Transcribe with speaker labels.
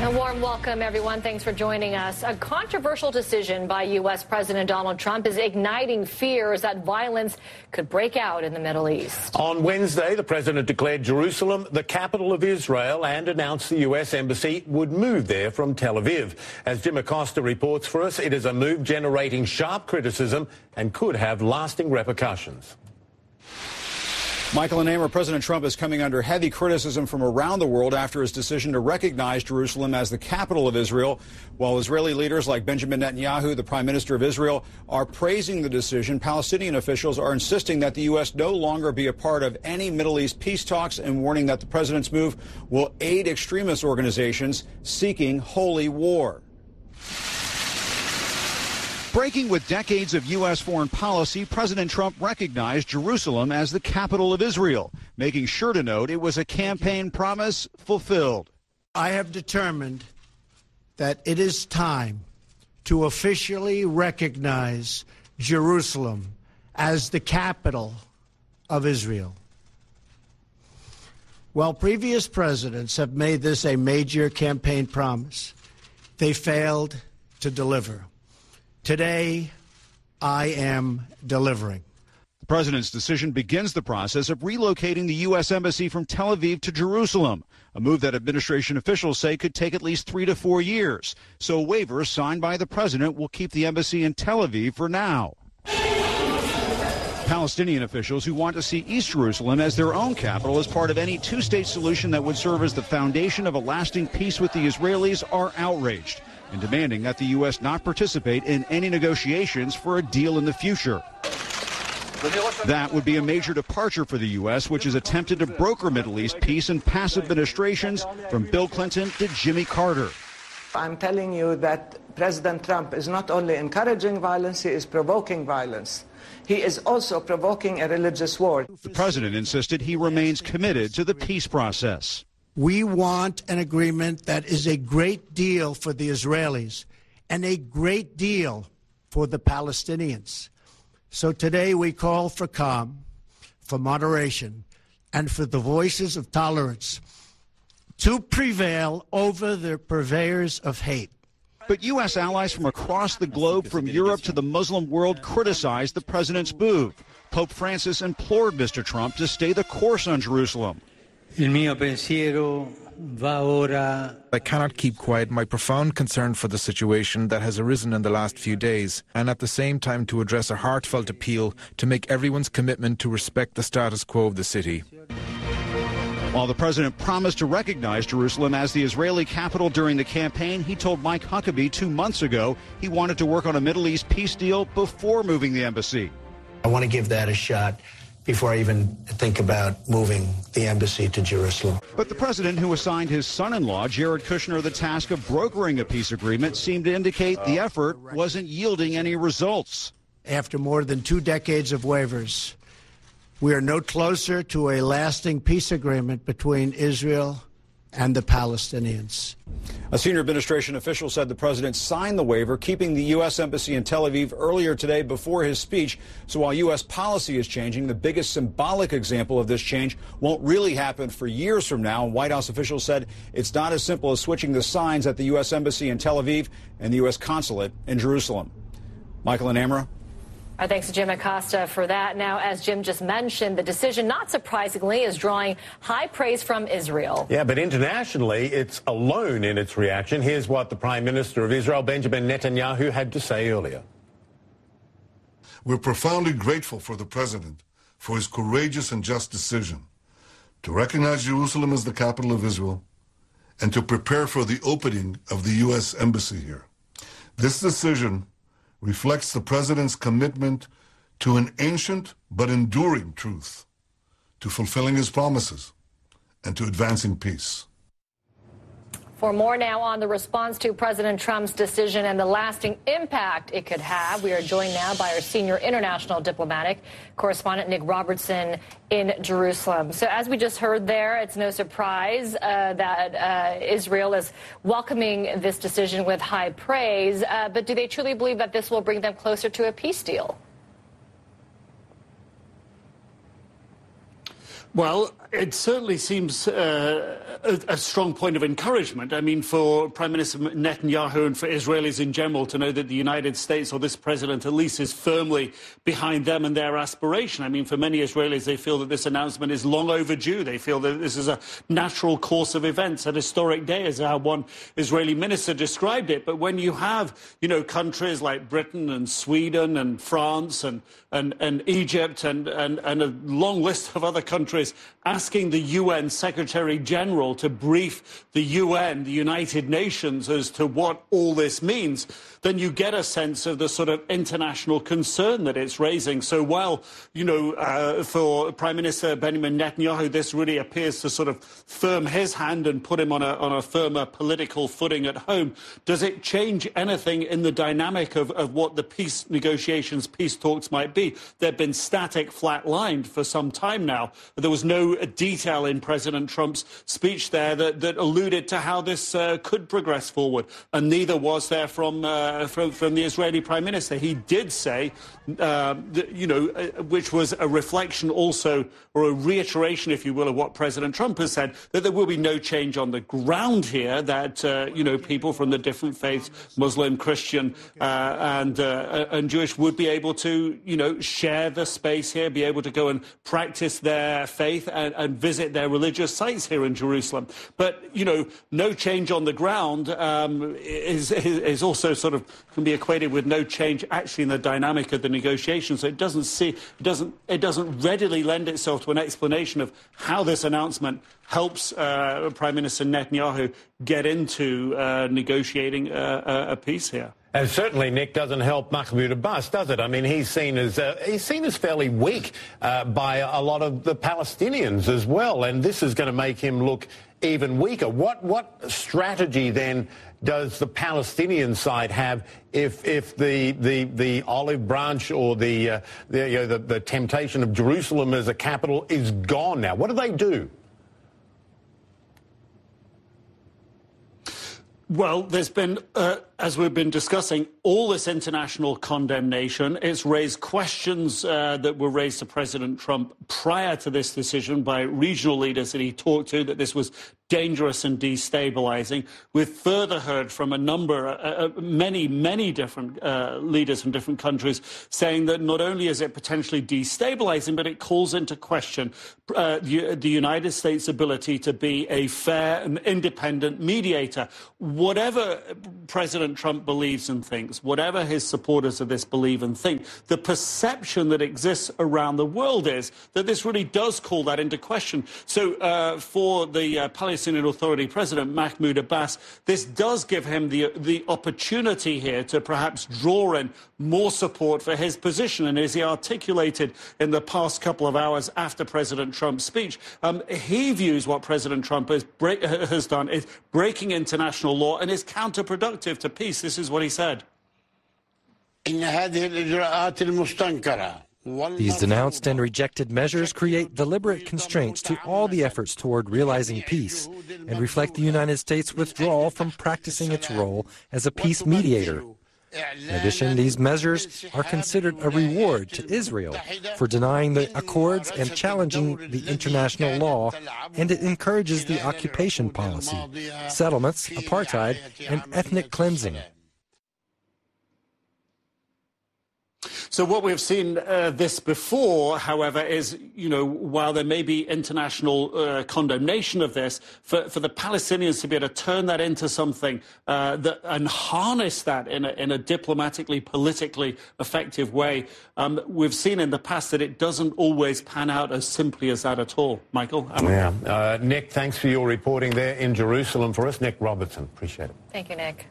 Speaker 1: A warm welcome, everyone. Thanks for joining us. A controversial decision by U.S. President Donald Trump is igniting fears that violence could break out in the Middle East.
Speaker 2: On Wednesday, the president declared Jerusalem the capital of Israel and announced the U.S. embassy would move there from Tel Aviv. As Jim Acosta reports for us, it is a move generating sharp criticism and could have lasting repercussions.
Speaker 3: Michael and Amber, President Trump is coming under heavy criticism from around the world after his decision to recognize Jerusalem as the capital of Israel. While Israeli leaders like Benjamin Netanyahu, the Prime Minister of Israel, are praising the decision, Palestinian officials are insisting that the U.S. no longer be a part of any Middle East peace talks and warning that the president's move will aid extremist organizations seeking holy war. Breaking with decades of U.S. foreign policy, President Trump recognized Jerusalem as the capital of Israel, making sure to note it was a campaign promise fulfilled.
Speaker 4: I have determined that it is time to officially recognize Jerusalem as the capital of Israel. While previous presidents have made this a major campaign promise, they failed to deliver. Today, I am delivering.
Speaker 3: The president's decision begins the process of relocating the U.S. Embassy from Tel Aviv to Jerusalem, a move that administration officials say could take at least 3 to 4 years. So waivers signed by the president will keep the embassy in Tel Aviv for now. Palestinian officials who want to see East Jerusalem as their own capital as part of any two-state solution that would serve as the foundation of a lasting peace with the Israelis are outraged and demanding that the U.S. not participate in any negotiations for a deal in the future. That would be a major departure for the U.S., which has attempted to broker Middle East peace in past administrations from Bill Clinton to Jimmy Carter.
Speaker 5: I'm telling you that President Trump is not only encouraging violence, he is provoking violence. He is also provoking a religious war.
Speaker 3: The president insisted he remains committed to the peace process.
Speaker 4: We want an agreement that is a great deal for the Israelis and a great deal for the Palestinians. So today we call for calm, for moderation, and for the voices of tolerance to prevail over the purveyors of hate.
Speaker 3: But U.S. allies from across the globe, from Europe to the Muslim world, criticized the president's move. Pope Francis implored Mr. Trump to stay the course on Jerusalem.
Speaker 6: Il mio pensiero va ora.
Speaker 7: I cannot keep quiet my profound concern for the situation that has arisen in the last few days, and at the same time to address a heartfelt appeal to make everyone's commitment to respect the status quo of the city.
Speaker 3: While the president promised to recognize Jerusalem as the Israeli capital during the campaign, he told Mike Huckabee 2 months ago he wanted to work on a Middle East peace deal before moving the embassy.
Speaker 8: I want to give that a shot before I even think about moving the embassy to Jerusalem.
Speaker 3: But the president, who assigned his son-in-law, Jared Kushner, the task of brokering a peace agreement, seemed to indicate the effort wasn't yielding any results.
Speaker 4: After more than 2 decades of waivers, we are no closer to a lasting peace agreement between Israel and the Palestinians.
Speaker 3: A senior administration official said the president signed the waiver, keeping the U.S. Embassy in Tel Aviv earlier today before his speech. So while U.S. policy is changing, the biggest symbolic example of this change won't really happen for years from now. White House officials said it's not as simple as switching the signs at the U.S. Embassy in Tel Aviv and the U.S. consulate in Jerusalem. Michael and Amra.
Speaker 1: Our thanks to Jim Acosta for that. Now, as Jim just mentioned, the decision, not surprisingly, is drawing high praise from Israel.
Speaker 2: Yeah, but internationally, it's alone in its reaction. Here's what the Prime Minister of Israel, Benjamin Netanyahu, had to say earlier.
Speaker 9: We're profoundly grateful for the president for his courageous and just decision to recognize Jerusalem as the capital of Israel and to prepare for the opening of the U.S. Embassy here. This decision reflects the president's commitment to an ancient but enduring truth, to fulfilling his promises, and to advancing peace.
Speaker 1: For more now on the response to President Trump's decision and the lasting impact it could have, we are joined now by our senior international diplomatic correspondent, Nick Robertson, in Jerusalem. So as we just heard there, it's no surprise that Israel is welcoming this decision with high praise. But do they truly believe that this will bring them closer to a peace deal?
Speaker 10: Well, it certainly seems a strong point of encouragement. I mean, for Prime Minister Netanyahu and for Israelis in general to know that the United States, or this president at least, is firmly behind them and their aspiration. I mean, for many Israelis, they feel that this announcement is long overdue. They feel that this is a natural course of events, an historic day, as how one Israeli minister described it. But when you have, countries like Britain and Sweden and France and Egypt and a long list of other countries asking the UN Secretary General to brief the UN, the United Nations, as to what all this means, then you get a sense of the sort of international concern that it's raising. So while, for Prime Minister Benjamin Netanyahu, this really appears to sort of firm his hand and put him on a firmer political footing at home, does it change anything in the dynamic of what the peace negotiations, peace talks might be? They've been static, flat-lined for some time now. There was no detail in President Trump's speech there that alluded to how this could progress forward, and neither was there from the Israeli Prime Minister. He did say, which was a reflection also, or a reiteration, if you will, of what President Trump has said, that there will be no change on the ground here, that, people from the different faiths, Muslim, Christian, and Jewish, would be able to, share the space here, be able to go and practice their faith and visit their religious sites here in Jerusalem. But, no change on the ground is also sort of can be equated with no change actually in the dynamic of the negotiations. So it doesn't readily lend itself to an explanation of how this announcement helps Prime Minister Netanyahu get into negotiating a peace here.
Speaker 2: And certainly, Nick, doesn't help Mahmoud Abbas, does it? I mean, he's seen as fairly weak by a lot of the Palestinians as well, and this is going to make him look even weaker. What strategy then does the Palestinian side have if the olive branch or the temptation of Jerusalem as a capital is gone now? What do they do?
Speaker 10: Well, there's been, as we've been discussing, all this international condemnation. It's raised questions that were raised to President Trump prior to this decision by regional leaders that he talked to, that this was dangerous and destabilizing. We've further heard from a number, many different leaders from different countries saying that not only is it potentially destabilizing, but it calls into question the United States' ability to be a fair and independent mediator. Whatever President Trump believes and thinks, whatever his supporters of this believe and think, the perception that exists around the world is that this really does call that into question. So for the Palestinian Authority President, Mahmoud Abbas, this does give him the opportunity here to perhaps draw in more support for his position. And as he articulated in the past couple of hours after President Trump's speech, he views what President Trump has done is breaking international law and is counterproductive to peace. This is what he said.
Speaker 11: These denounced and rejected measures create deliberate constraints to all the efforts toward realizing peace and reflect the United States' withdrawal from practicing its role as a peace mediator. In addition, these measures are considered a reward to Israel for denying the accords and challenging the international law, and it encourages the occupation policy, settlements, apartheid, and ethnic cleansing.
Speaker 10: So what we've seen this before, however, is, while there may be international condemnation of this, for the Palestinians to be able to turn that into something and harness that in a diplomatically, politically effective way, we've seen in the past that it doesn't always pan out as simply as that at all. Michael?
Speaker 2: Yeah. Nick, thanks for your reporting there in Jerusalem for us. Nick Robertson, appreciate it.
Speaker 1: Thank you, Nick.